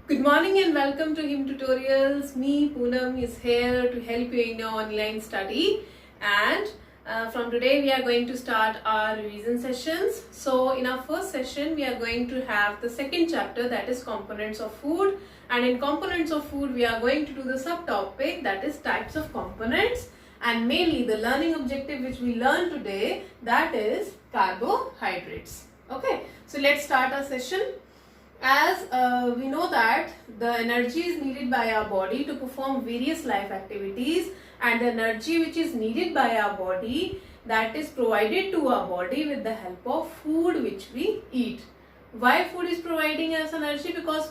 Good morning and welcome to Him Tutorials. Me, Poonam, is here to help you in your online study. And from today, we are going to start our revision sessions. So, in our first session, we are going to have the second chapter, that is components of food. And in components of food, we are going to do the subtopic, that is types of components. And mainly the learning objective which we learn today, that is carbohydrates. Okay, so let's start our session. As we know that the energy is needed by our body to perform various life activities, and the energy which is needed by our body, that is provided to our body with the help of food which we eat. Why food is providing us energy? Because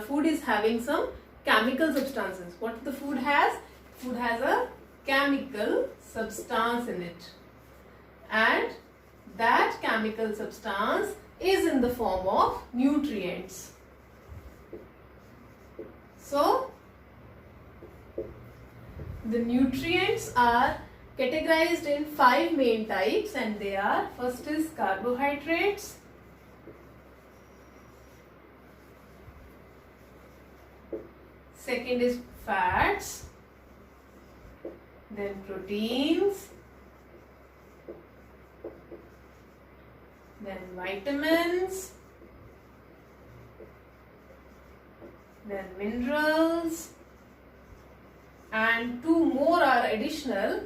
food is having some chemical substances. What the food has? Food has a chemical substance in it, and that chemical substance is in the form of nutrients. So, the nutrients are categorized in 5 main types, and they are: first is carbohydrates, second is fats, then proteins, then vitamins, then minerals, and 2 more are additional,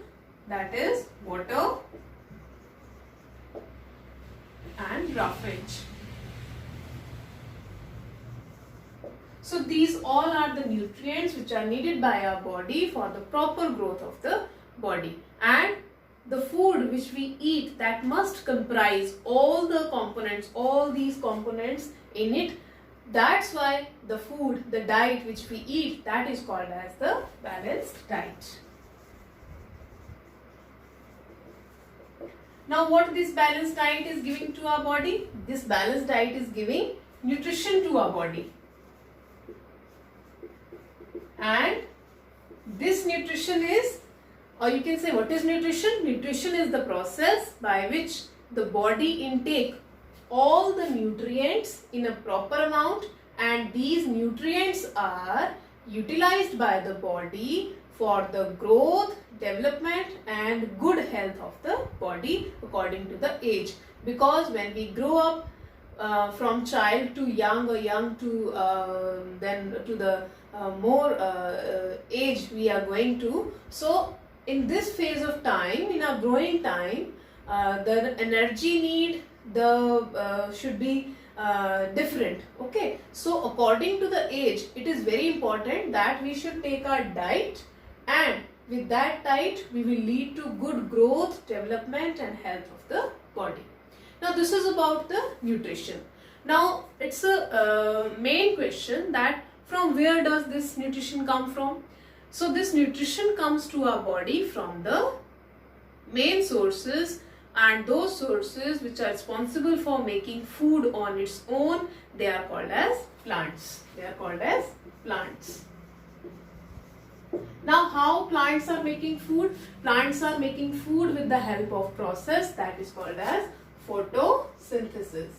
that is water and roughage. So these all are the nutrients which are needed by our body for the proper growth of the body, and the food which we eat, that must comprise all the components, all these components in it. That's why the food, the diet which we eat, that is called as the balanced diet. Now what this balanced diet is giving to our body? This balanced diet is giving nutrition to our body. And this nutrition is, or you can say, what is nutrition? Nutrition is the process by which the body intake all the nutrients in a proper amount, and these nutrients are utilized by the body for the growth, development and good health of the body according to the age. Because when we grow up from child to young, or young to then to the more age we are going to, so in this phase of time, in our growing time, the energy need should be different. Okay, so according to the age, it is very important that we should take our diet, and with that diet we will lead to good growth, development and health of the body. Now this is about the nutrition. Now it's a main question that from where does this nutrition come from? So this nutrition comes to our body from the main sources, and those sources which are responsible for making food on its own, they are called as plants. They are called as plants. Now how plants are making food? Plants are making food with the help of process that is called as photosynthesis.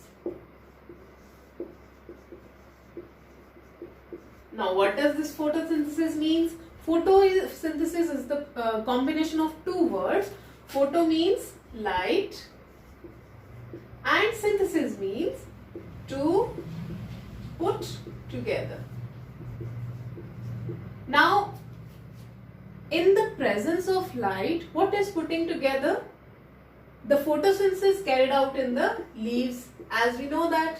Now what does this photosynthesis means? Photosynthesis is the combination of 2 words. Photo means light and synthesis means to put together. Now in the presence of light, what is putting together? The photosynthesis carried out in the leaves. As we know that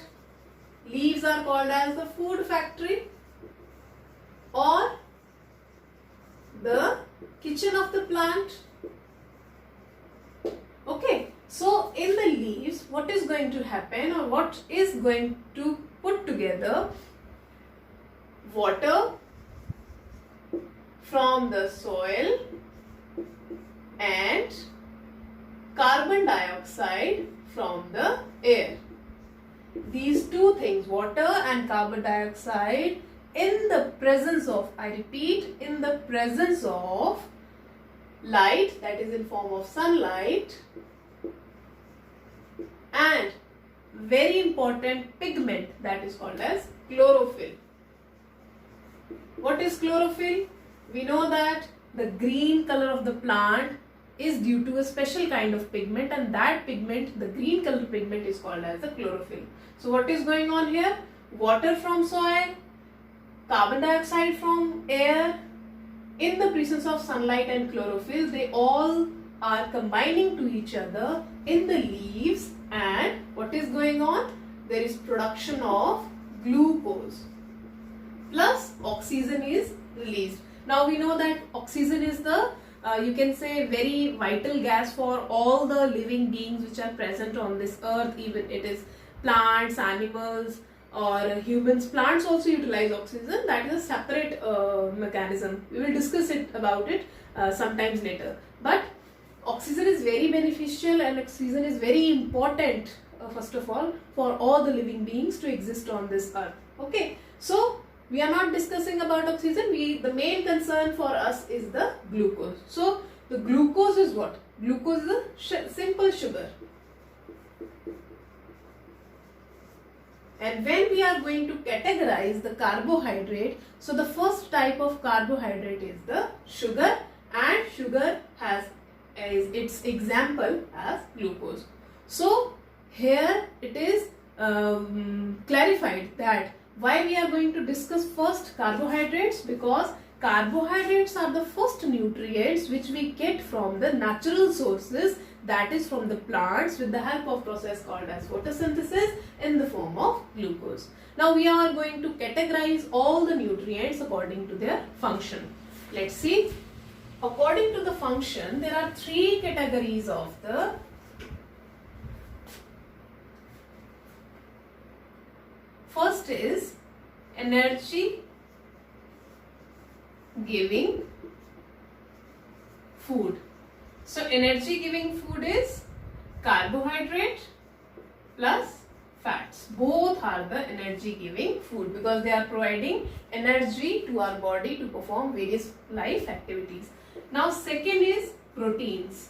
leaves are called as the food factory or the kitchen of the plant. Okay, so in the leaves, what is going to happen, or what is going to put together? Water from the soil and carbon dioxide from the air. These 2 things, water and carbon dioxide, in the presence of, I repeat, in the presence of light, that is in form of sunlight, and very important pigment that is called as chlorophyll. What is chlorophyll? We know that the green color of the plant is due to a special kind of pigment, and that pigment, the green color pigment, is called as the chlorophyll. So what is going on here? Water from soil, carbon dioxide from air, in the presence of sunlight and chlorophyll, they all are combining to each other in the leaves, and what is going on? There is production of glucose plus oxygen is released. Now we know that oxygen is the you can say very vital gas for all the living beings which are present on this earth, even it is plants, animals or humans. Plants also utilize oxygen. That is a separate mechanism. We will discuss about it sometimes later. But oxygen is very beneficial, and oxygen is very important first of all the living beings to exist on this earth. Okay, so we are not discussing about oxygen. The main concern for us is the glucose. So the glucose is what? Glucose is a simple sugar. And when we are going to categorize the carbohydrate, so the first type of carbohydrate is the sugar, and sugar has as its example as glucose. So here it is clarified that why we are going to discuss first carbohydrates, because carbohydrates are the first nutrients which we get from the natural sources, that is from the plants, with the help of process called as photosynthesis in the form of glucose. Now we are going to categorize all the nutrients according to their function. Let's see. According to the function, there are three categories of the first is energy giving food. So energy giving food is carbohydrate plus fats. Both are the energy giving food because they are providing energy to our body to perform various life activities. Now second is proteins.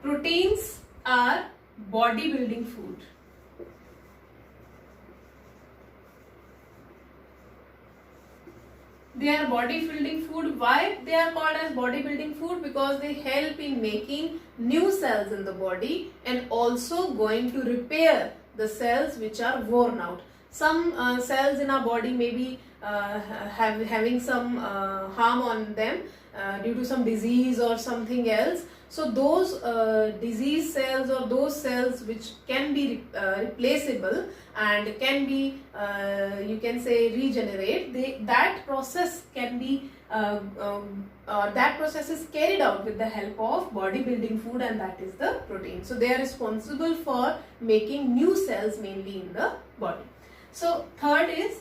Proteins are bodybuilding food. They are bodybuilding food. Why they are called as bodybuilding food? Because they help in making new cells in the body and also going to repair the cells which are worn out. Some cells in our body may be having some harm on them due to some disease or something else. So those disease cells or those cells which can be replaceable and can be you can say regenerate, that process can be that process is carried out with the help of bodybuilding food, and that is the protein. So they are responsible for making new cells mainly in the body. So third is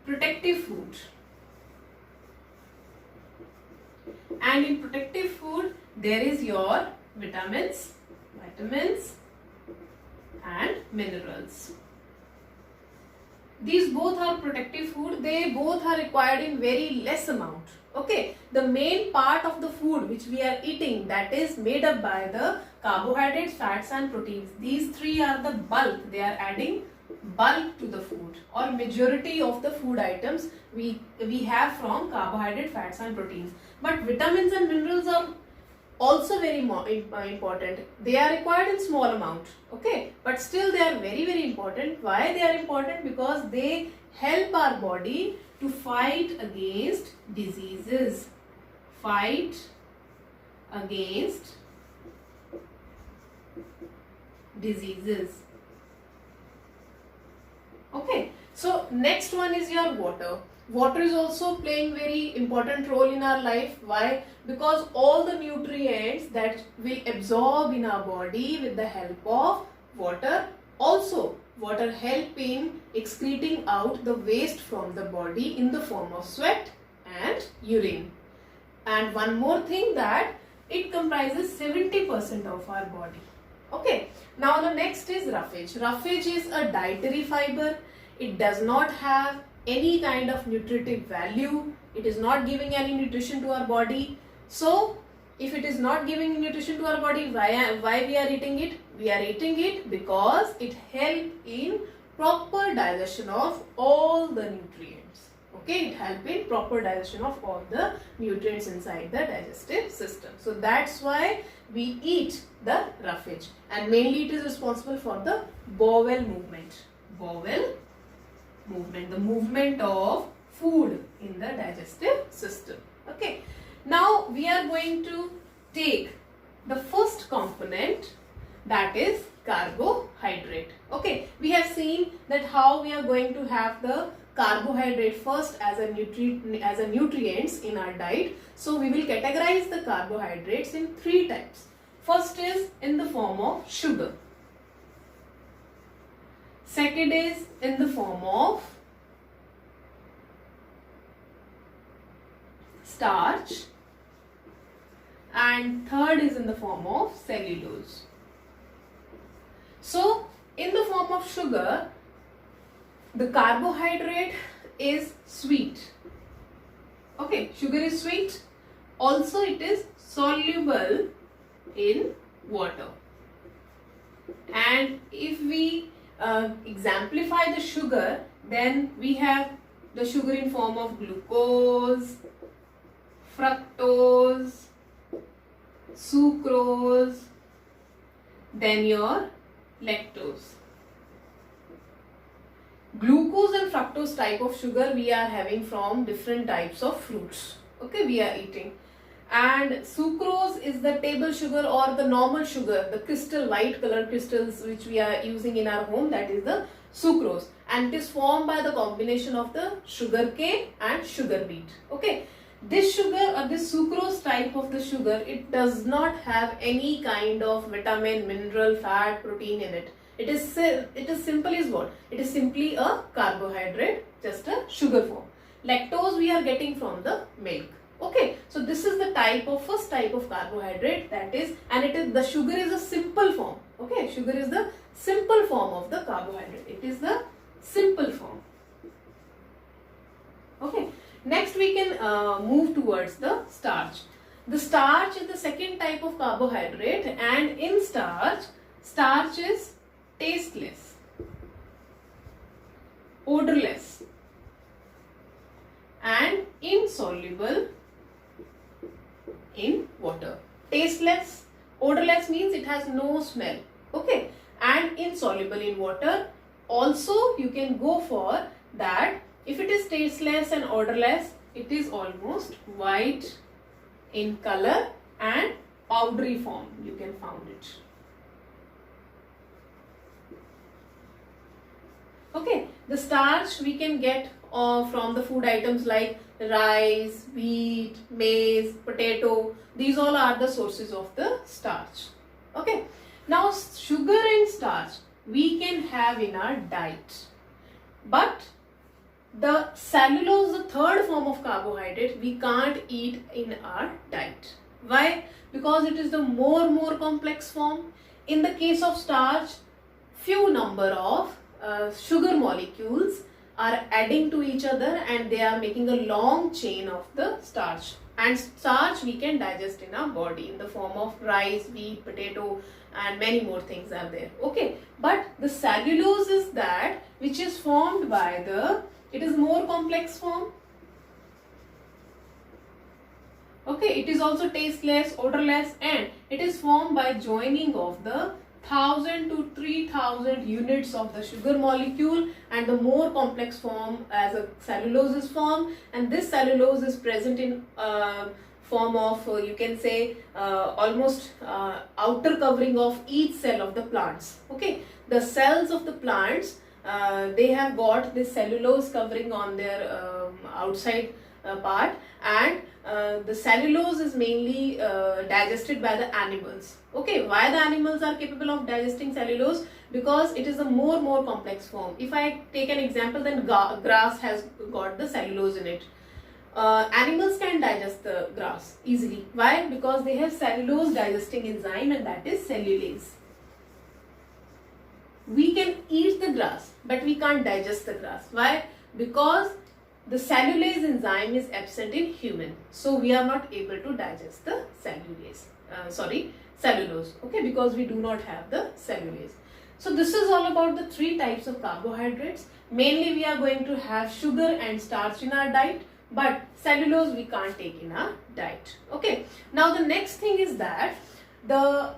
protective food. And in protective food there is your vitamins and minerals. These both are protective food. They both are required in very less amount. Okay, the main part of the food which we are eating, that is made up by the carbohydrates, fats and proteins. These three are the bulk. They are adding bulk to the food, or majority of the food items we have from carbohydrate, fats and proteins. But vitamins and minerals are also very important. They are required in small amount, okay, but still they are very, very important. Why they are important? Because they help our body to fight against diseases. Fight against diseases. Okay, so next one is your water. Water is also playing very important role in our life. Why? Because all the nutrients that will absorb in our body with the help of water. Also, water help in excreting out the waste from the body in the form of sweat and urine. And one more thing, that it comprises 70% of our body. Okay. Now the next is roughage. Roughage is a dietary fiber. It does not have any kind of nutritive value. It is not giving any nutrition to our body. So if it is not giving nutrition to our body, why we are eating it? We are eating it because it helps in proper digestion of all the nutrients. Okay, it helps in proper digestion of all the nutrients inside the digestive system. So that's why we eat the roughage, and mainly it is responsible for the bowel movement. Bowel movement, the movement of food in the digestive system. Okay, now we are going to take the first component, that is carbohydrate. Okay, we have seen that how we are going to have the carbohydrate first as a nutrients in our diet. So we will categorize the carbohydrates in three types. First is in the form of sugar. Second is in the form of starch, and third is in the form of cellulose. So in the form of sugar, the carbohydrate is sweet. Okay, sugar is sweet. Also it is soluble in water. And if we exemplify the sugar, then we have the sugar in form of glucose, fructose, sucrose, then your lactose. Glucose and fructose type of sugar we are having from different types of fruits. Okay, we are eating. And sucrose is the table sugar or the normal sugar, the crystal, white color crystals which we are using in our home, that is the sucrose. And it is formed by the combination of the sugar cane and sugar beet. Okay, this sugar or this sucrose type of the sugar, it does not have any kind of vitamin, mineral, fat, protein in it. It is simple as what? It is simply a carbohydrate, just a sugar form. Lactose we are getting from the milk. Okay, so this is the first type of carbohydrate, that is, and it is, the sugar is a simple form. Okay, sugar is the simple form of the carbohydrate. It is the simple form. Okay, next we can move towards the starch. The starch is the second type of carbohydrate, and in starch is tasteless, odorless, and insoluble in water. Tasteless, odorless means it has no smell. Okay, and insoluble in water. Also you can go for that. If it is tasteless and odorless, it is almost white in color and powdery form. You can find it. Okay, the starch we can get from the food items like rice, wheat, maize, potato. These all are the sources of the starch. Okay, now sugar and starch we can have in our diet, but the cellulose, the third form of carbohydrate, we can't eat in our diet. Why? Because it is the more complex form. In the case of starch, few number of sugar molecules are adding to each other and they are making a long chain of the starch. And starch we can digest in our body in the form of rice, wheat, potato, and many more things are there. Okay, but the cellulose is that which is formed by it is more complex form. Okay, it is also tasteless, odorless, and it is formed by joining of the 1000 to 3000 units of the sugar molecule, and the more complex form as a cellulose is formed, and this cellulose is present in form of you can say almost outer covering of each cell of the plants. Okay, the cells of the plants they have got this cellulose covering on their outside part, and the cellulose is mainly digested by the animals. Okay, why the animals are capable of digesting cellulose? Because it is a more complex form. If I take an example, then grass has got the cellulose in it. Animals can digest the grass easily. Why? Because they have cellulose digesting enzyme, and that is cellulase. We can eat the grass, but we can't digest the grass. Why? Because the cellulase enzyme is absent in human, so we are not able to digest the cellulose. Okay, because we do not have the cellulase. So this is all about the three types of carbohydrates. Mainly we are going to have sugar and starch in our diet, but cellulose we can't take in our diet. Okay. Now the next thing is that the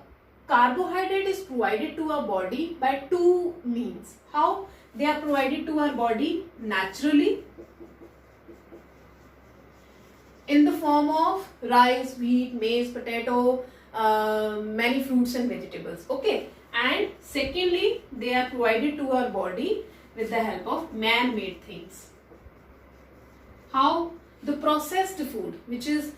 carbohydrate is provided to our body by two means. How? They are provided to our body naturally in the form of rice, wheat, maize, potato, many fruits and vegetables. Okay. And secondly, they are provided to our body with the help of man-made things. How? The processed food, which is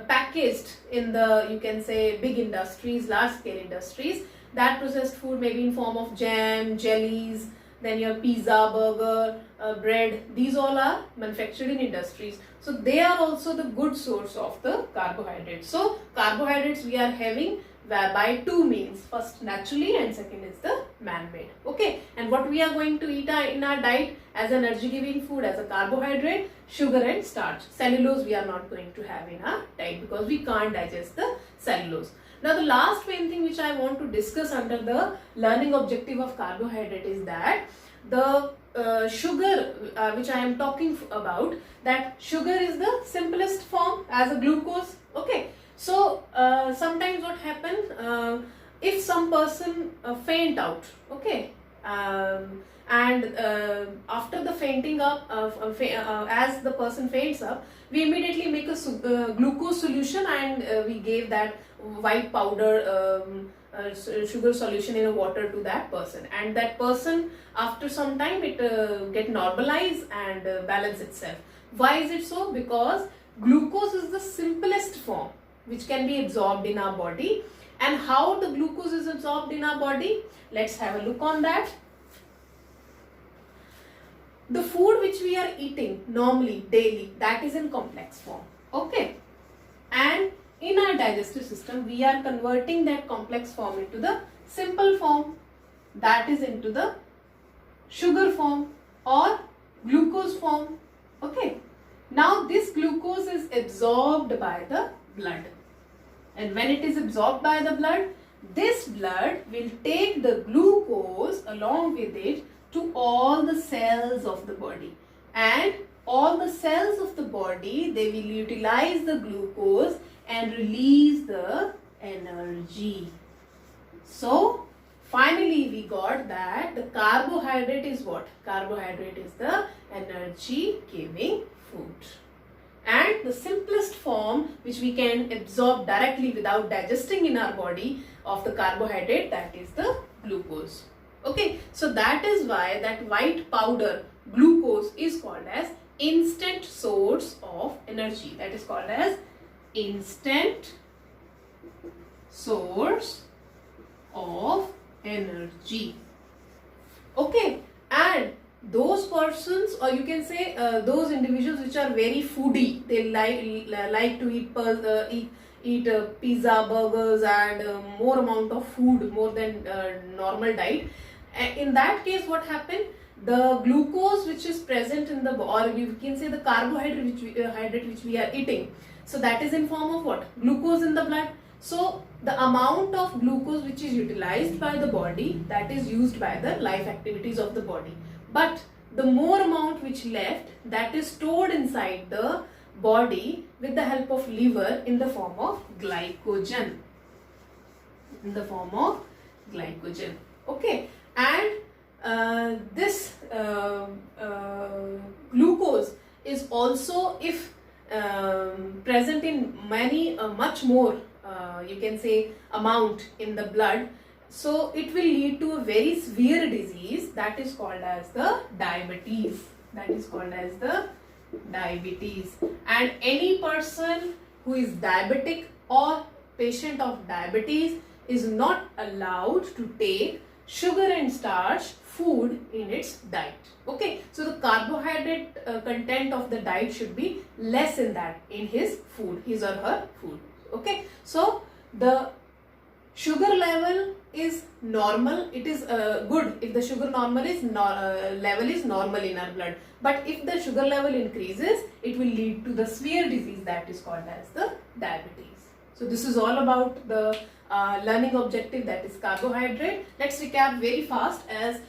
packaged in the, you can say, big industries, large scale industries. That processed food may be in form of jam, jellies, then your pizza, burger, bread. These all are manufactured in industries. So they are also the good source of the carbohydrates. So carbohydrates we are having by two means. First naturally and second is the man-made. Okay. And what we are going to eat in our diet as energy giving food, as a carbohydrate, sugar and starch. Cellulose we are not going to have in our diet because we can't digest the cellulose. Now the last main thing which I want to discuss under the learning objective of carbohydrate is that the sugar which I am talking about, that sugar is the simplest form as a glucose. Okay. So sometimes what happens, if some person faint out, okay, and after the fainting up, as the person faints up, we immediately make a glucose solution and we gave that white powder sugar solution in a water to that person, and that person after some time it get normalized and balance itself. Why is it so? Because glucose is the simplest form which can be absorbed in our body. And how the glucose is absorbed in our body? Let's have a look on that. The food which we are eating normally, daily, that is in complex form. Okay. And in our digestive system, we are converting that complex form into the simple form, that is into the sugar form or glucose form. Okay. Now this glucose is absorbed by the blood, and when it is absorbed by the blood, this blood will take the glucose along with it to all the cells of the body, and all the cells of the body, they will utilize the glucose and release the energy. So finally we got that the carbohydrate is what? Carbohydrate is the energy giving food, and the simplest form which we can absorb directly without digesting in our body of the carbohydrate, that is the glucose. Okay, so that is why that white powder glucose is called as instant source of energy. That is called as instant source of energy. Okay, and those persons, or you can say those individuals which are very foodie, they like to eat pizza, burgers and more amount of food, more than normal diet. In that case what happened, the glucose which is present in the, or you can say the carbohydrate which we are eating, so that is in form of what? Glucose in the blood. So the amount of glucose which is utilized by the body, that is used by the life activities of the body. But the more amount which left, that is stored inside the body with the help of liver in the form of glycogen. In the form of glycogen. Okay. And this glucose is also, if present in much more you can say amount in the blood, so it will lead to a very severe disease, that is called as the diabetes. That is called as the diabetes. And any person who is diabetic or patient of diabetes is not allowed to take sugar and starch food in its diet. Okay, so the carbohydrate content of the diet should be less in that, in his food, his or her food. Okay, so the sugar level is normal. It is good if the sugar level is normal in our blood. But if the sugar level increases, it will lead to the severe disease, that is called as the diabetes. So this is all about the learning objective, that is carbohydrate. Let's recap very fast. As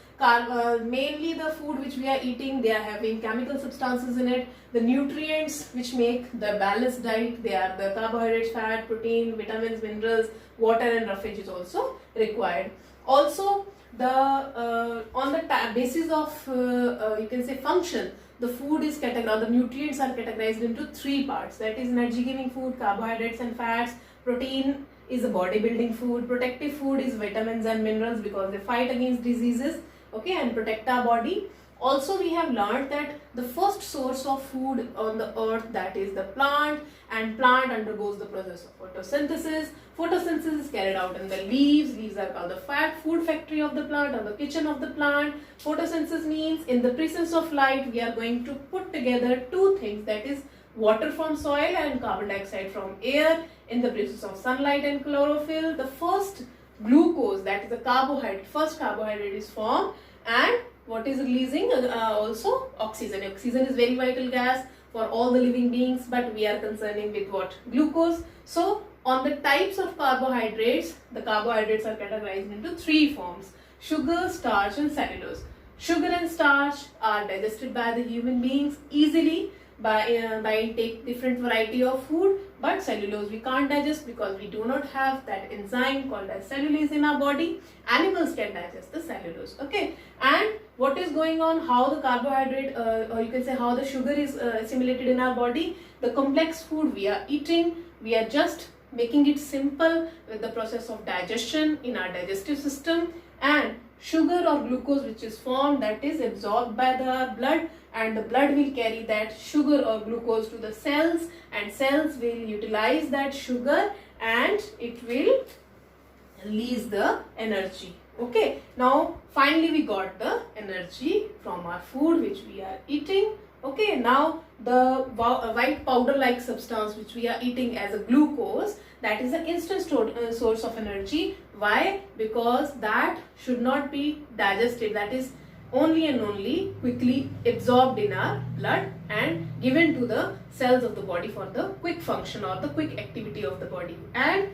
mainly the food which we are eating, they are having chemical substances in it. The nutrients which make the balanced diet, they are the carbohydrates, fat, protein, vitamins, minerals, water and roughage is also required. Also, the on the basis of you can say function, the food is categorized, the nutrients are categorized into three parts, that is energy giving food, carbohydrates and fats, protein is a bodybuilding food, protective food is vitamins and minerals because they fight against diseases, okay, and protect our body. Also, we have learned that the first source of food on the earth, that is the plant, and plant undergoes the process of photosynthesis. Photosynthesis is carried out in the leaves. Leaves are called the food factory of the plant or the kitchen of the plant. Photosynthesis means in the presence of light, we are going to put together two things, that is water from soil and carbon dioxide from air. In the presence of sunlight and chlorophyll, the first glucose, that is the carbohydrate, first carbohydrate is formed, and what is releasing also oxygen. Oxygen is very vital gas for all the living beings, but we are concerning with what? Glucose. So on the types of carbohydrates, the carbohydrates are categorized into three forms: sugar, starch and cellulose. Sugar and starch are digested by the human beings easily by intake different variety of food, but cellulose we can't digest because we do not have that enzyme called as cellulase in our body. Animals can digest the cellulose, okay. And what is going on, how the carbohydrate or you can say how the sugar is assimilated in our body? The complex food we are eating, we are just making it simple with the process of digestion in our digestive system, and sugar or glucose which is formed, that is absorbed by the blood, and the blood will carry that sugar or glucose to the cells, and cells will utilize that sugar and it will release the energy, okay. Now finally we got the energy from our food which we are eating, okay. Now the white powder like substance which we are eating as a glucose, that is an instant source of energy. Why? Because that should not be digested, that is only and only quickly absorbed in our blood and given to the cells of the body for the quick function or the quick activity of the body. And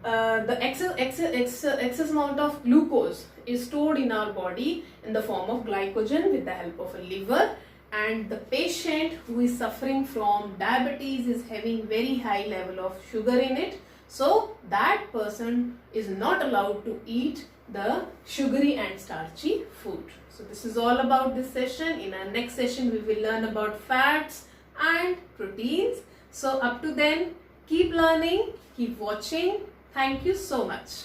the excess amount of glucose is stored in our body in the form of glycogen with the help of a liver, and the patient who is suffering from diabetes is having very high level of sugar in it, so that person is not allowed to eat the sugary and starchy food. So this is all about this session. In our next session we will learn about fats and proteins. So up to then, keep learning, keep watching. Thank you so much.